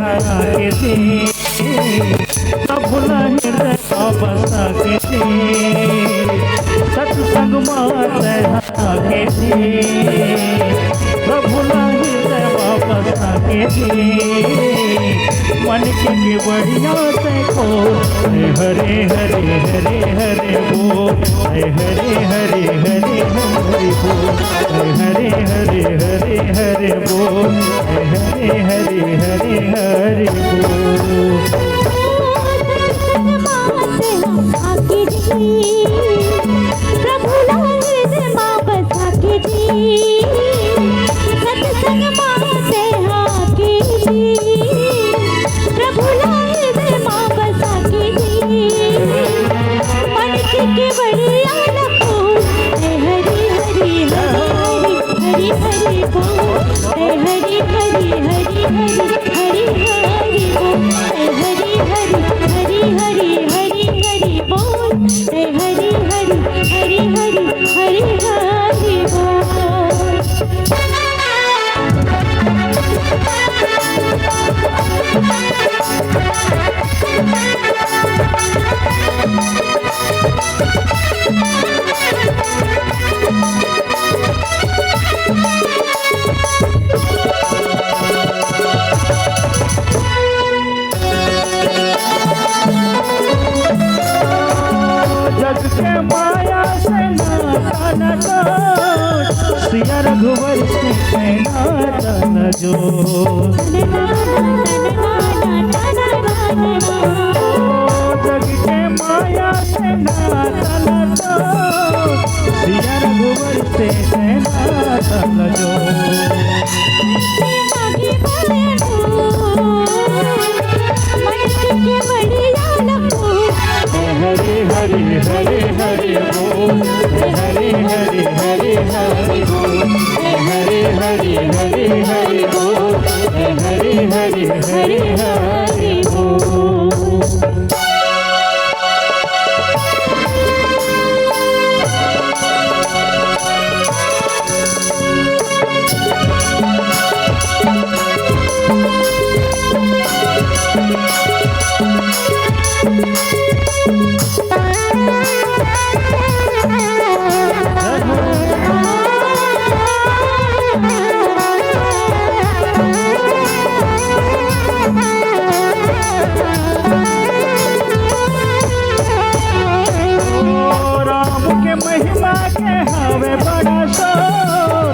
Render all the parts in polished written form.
दिखाया के दे, प्रभु हृदय बसा के दे, सत्संग माता के दे, प्रभु हृदय बसा के दे, मन के बढ़िया देखो, हरे हरे हरे हरे बोल, हरे हरे हरे हरे बोल, हरे हरे हरे हरे बोल, हरे हरे हरे हरे बोल। प्रभु हृदय मां बसा के जी, सत्संग माते हाके जी, प्रभु हृदय मां बसा के जी, मन के बढ़िया लखो, हरि हरि हरि हरि हरि बोल, हरि हरि हरि हरि हरि बोल, हरि हरि हरि हरि हरि हरि बोल, हरि हरि हरि हरि हरि हरि बोल। जग के माया से नाता न जोड़, सिया रघुवर से नाता न जोड़, जग के माया से नाता न जोड़, सिया रघुवर से नाता न जोड़। हरे हरे हरे हरे बोल, हरे हरे हरे हरे बोल, हरे हरे हरे हरे बोल, हरे हरे हरे हरे बोल। महिमा के हवे बड़ा शोर,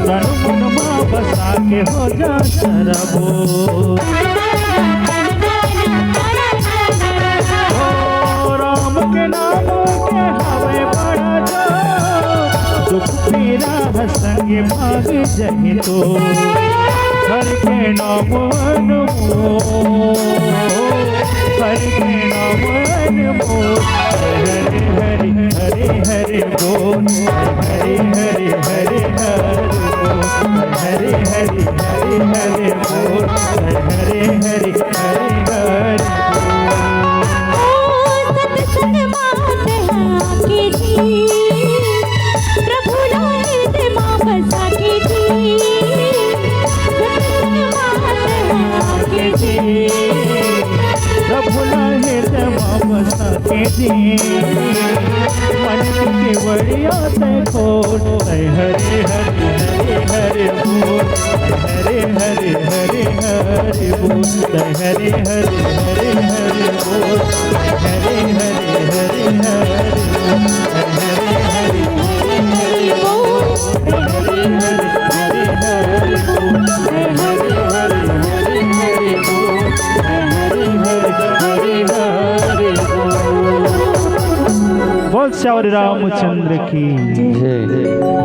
तन मन मां बसा के हो जा शरबो, राम के नाम के हवे बड़ा जोर, दुख पीरा संग भाग जहि तो, हर के नाम अनमोल, हर के नाम अनमोल, हरे हरे हरे हरे बोल, हरे हरे हरे हरे बोल, हरे हरे हरे हरे बोल, हरे हरे हरे हरे सत्संग माते हाके जी, प्रभु हृदय मां बसा के जी, सत्संग माते हाके जी, प्रभु हृदय मां बसा के जी, मन के बढ़िया देखो, हरे हरे हरे हरे बोल, हरे हरे हरे हरे बोल, हरे हरे हरे हरे बोल, हरे हरे हरे हरे बोल, हरे हरे हरे हरे बोल, हरे हरे हरे हरे बोल, हरे हरे हरे हरे बोल, हरे हरे हरे हरे बोल। बोल श्यावरी रामचंद्र की जय।